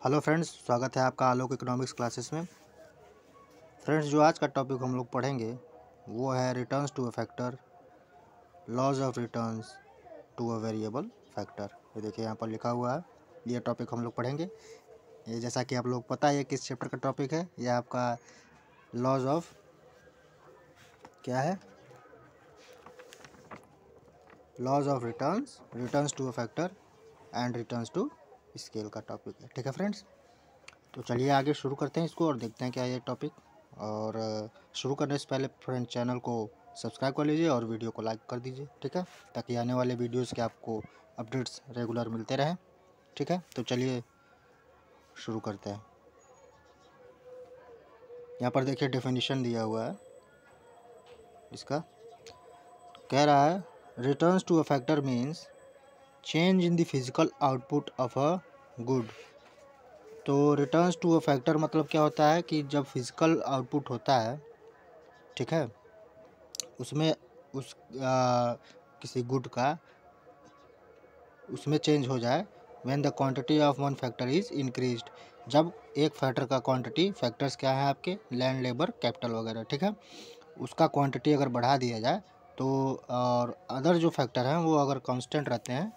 Hello friends, स्वागत है आपका आलोक इकोनॉमिक्स क्लासेस में। फ्रेंड्स, जो आज का टॉपिक हम लोग पढ़ेंगे वो है returns to a factor, laws of returns to a variable factor. ये देखिए यहाँ पर लिखा हुआ है, ये टॉपिक हम लोग पढ़ेंगे। ये जैसा कि आप लोग पता है किस चैप्टर का टॉपिक है, ये आपका लॉज ऑफ क्या है, laws of returns, returns to a factor and returns to scale का टॉपिक है। ठीक है फ्रेंड्स, तो चलिए आगे शुरू करते हैं इसको और देखते हैं क्या है ये टॉपिक। और शुरू करने से पहले फ्रेंड चैनल को सब्सक्राइब कर लीजिए और वीडियो को लाइक कर दीजिए, ठीक है, ताकि आने वाले वीडियोस के आपको अपडेट्स रेगुलर मिलते रहें। ठीक है, तो चलिए शुरू करते हैं। यहाँ पर देखिए डेफिनेशन दिया हुआ है इसका, कह रहा है returns to a factor means change in the physical output of a good. तो रिटर्न्स टू अ फैक्टर मतलब क्या होता है कि जब फिजिकल आउटपुट होता है, ठीक है, उसमें उस किसी गुड का उसमें चेंज हो जाए when the quantity of one factor is increased. जब एक फैक्टर का क्वांटिटी, फैक्टर्स क्या है आपके, लैंड, लेबर, कैपिटल वगैरह, ठीक है, उसका क्वांटिटी अगर बढ़ा दिया जाए तो, और अदर जो फैक्टर हैं वो अगर कांस्टेंट रहते हैं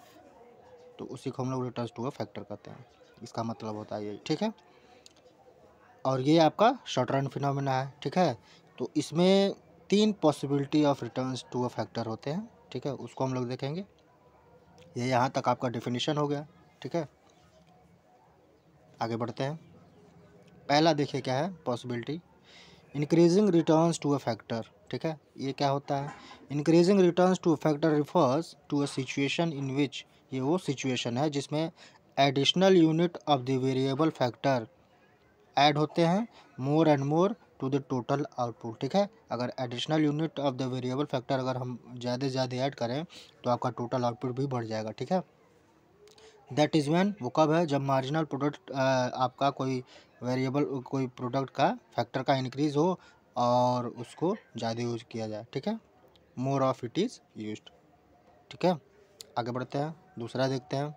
तो उसी को हम लोग रिटर्न्स टू अ फैक्टर कहते हैं। इसका मतलब होता है ये, ठीक है। और ये आपका शॉर्ट रन फिनोमेना है, ठीक है। तो इसमें 3 possibility of returns to a factor होते हैं, ठीक है, उसको हम लोग देखेंगे। ये यहाँ तक आपका डेफिनेशन हो गया, ठीक है। आगे बढ़ते हैं। पहला देखिए क्या है possibility, increasing returns to a factor, ठीक है। ये क्या होता है, increasing returns to a factor refers to a situation in which, ये वो सिचुएशन है जिसमें additional unit of the variable factor add होते हैं more and more to the total output, ठीक है। अगर additional unit of the variable factor अगर हम ज़्यादा से ज़्यादा ऐड करें तो आपका टोटल आउटपुट भी बढ़ जाएगा, ठीक है। दैट इज़ व्हेन, वो कब है, जब मार्जिनल प्रोडक्ट आपका कोई वेरिएबल, कोई प्रोडक्ट का फैक्टर का इंक्रीज़ हो और उसको ज़्यादा यूज किया जाए, ठीक है, more of it is used, ठीक है। आगे बढ़ते हैं, दूसरा देखते हैं,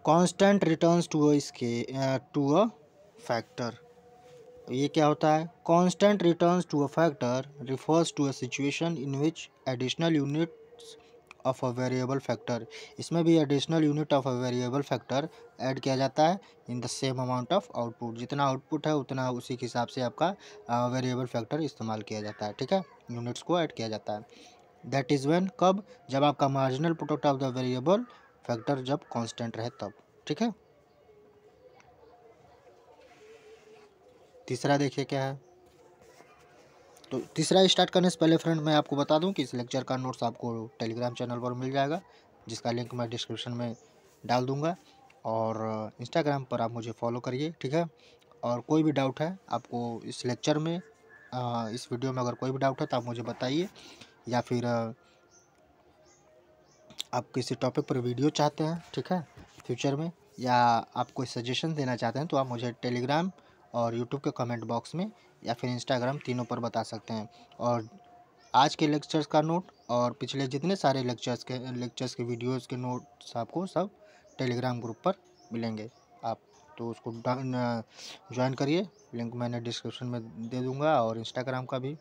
constant returns to a factor. ये क्या होता है, constant returns to a factor refers to a situation in which additional units of a variable factor, इसमें भी additional unit of a variable factor add किया जाता है in the same amount of output, जितना आउटपुट है उतना उसी के हिसाब से आपका वेरिएबल फैक्टर इस्तेमाल किया जाता है, ठीक है, यूनिट्स को ऐड किया जाता है। दैट इज़ व्हेन, कब, जब आपका marginal product of the variable factor जब कांस्टेंट रहे तब, ठीक है। तीसरा देखिए क्या है, तो तीसरा स्टार्ट करने से पहले फ्रेंड मैं आपको बता दूं कि इस लेक्चर का नोट्स आपको टेलीग्राम चैनल पर मिल जाएगा, जिसका लिंक मैं डिस्क्रिप्शन में डाल दूंगा। और इंस्टाग्राम पर आप मुझे फॉलो करिए, ठीक है। और कोई भी डाउट है आपको इस लेक्चर में, इस वीडियो में अगर कोई भी डाउट है तो आप मुझे बताइए, या फिर आप किसी टॉपिक पर वीडियो चाहते हैं, ठीक है, फ्यूचर में, या आप कोई सजेशन देना चाहते हैं तो आप मुझे टेलीग्राम और यूट्यूब के कमेंट बॉक्स में या फिर इंस्टाग्राम, तीनों पर बता सकते हैं। और आज के लेक्चर्स का नोट और पिछले जितने सारे लेक्चर्स के वीडियोस के नोट्स आपको सब टेलीग्राम ग्रुप पर मिलेंगे। आप तो उसको ज्वाइन करिए, लिंक मैंने डिस्क्रिप्शन में दे दूंगा, और इंस्टाग्राम का भी,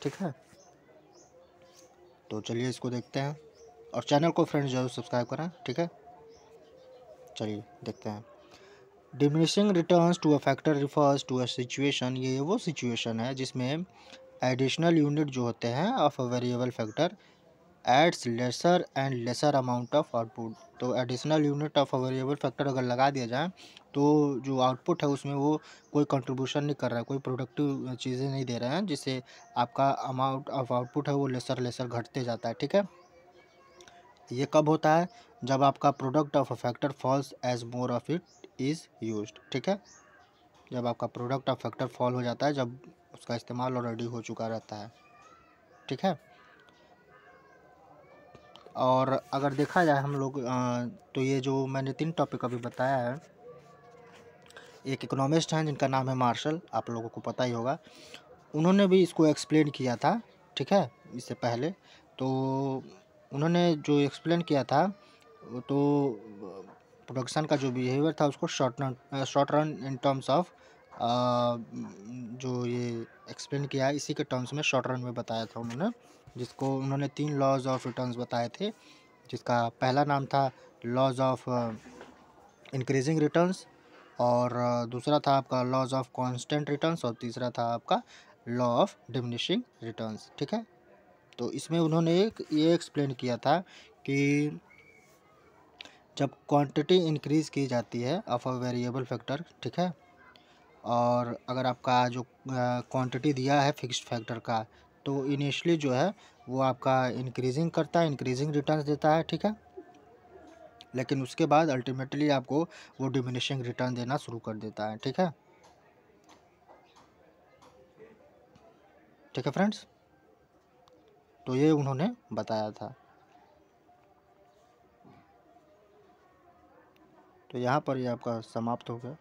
ठीक है। तो चलिए इसको देखते हैं, और चैनल को फ्रेंड्स जरूर सब्सक्राइब करें, ठीक है। चलिए देखते हैं। Diminishing returns to a factor refers to a situation, ये वो सिचुएशन है जिसमें एडिशनल यूनिट जो होते हैं of a variable factor adds lesser and lesser amount of output. तो additional unit of a variable factor अगर लगा दिया जाए तो जो आउटपुट है उसमें वो कोई कंट्रीब्यूशन नहीं कर रहा है, कोई प्रोडक्टिव चीज़ें नहीं दे रहे हैं, जिससे आपका अमाउंट ऑफ आउटपुट है वो लेसर लेसर घटते जाता है, ठीक है। ये कब होता है, जब आपका product of a factor falls as more of it is used, ठीक है। जब आपका प्रोडक्ट ऑफ फैक्टर फॉल हो जाता है, जब उसका इस्तेमाल ऑलरेडी हो चुका रहता है, ठीक है। और अगर देखा जाए हम लोग, तो ये जो मैंने 3 टॉपिक अभी बताया है, एक इकोनॉमिस्ट हैं जिनका नाम है मार्शल, आप लोगों को पता ही होगा, उन्होंने भी इसको एक्सप्लेन किया था, ठीक है, इससे पहले। तो उन्होंने जो एक्सप्लेन किया था तो प्रोडक्शन का जो बिहेवियर था उसको short run in terms of जो ये एक्सप्लेन किया है इसी के टर्म्स में शॉर्ट रन में बताया था उन्होंने, जिसको उन्होंने 3 लॉज ऑफ रिटर्न्स बताए थे, जिसका पहला नाम था लॉज ऑफ इंक्रीजिंग रिटर्न्स, और दूसरा था आपका लॉज ऑफ कांस्टेंट रिटर्न्स, और तीसरा था आपका लॉ ऑफ डिमिनिशिंग रिटर्न्स। ठीक है, तो इसमें उन्होंने ये एक्सप्लेन किया था कि जब क्वांटिटी इंक्रीज की जाती है ऑफ अ वेरिएबल फैक्टर, ठीक है, और अगर आपका जो क्वांटिटी दिया है फिक्स्ड फैक्टर का, तो इनिशियली जो है वो आपका इंक्रीजिंग करता है, इंक्रीजिंग रिटर्न्स देता है, ठीक है, लेकिन उसके बाद अल्टीमेटली आपको वो डिमिनिशिंग रिटर्न देना शुरू कर देता है। ठीक है, ठीक है फ्रेंड्स, तो ये उन्होंने बताया था। तो यहाँ पर ये आपका समाप्त हो गया।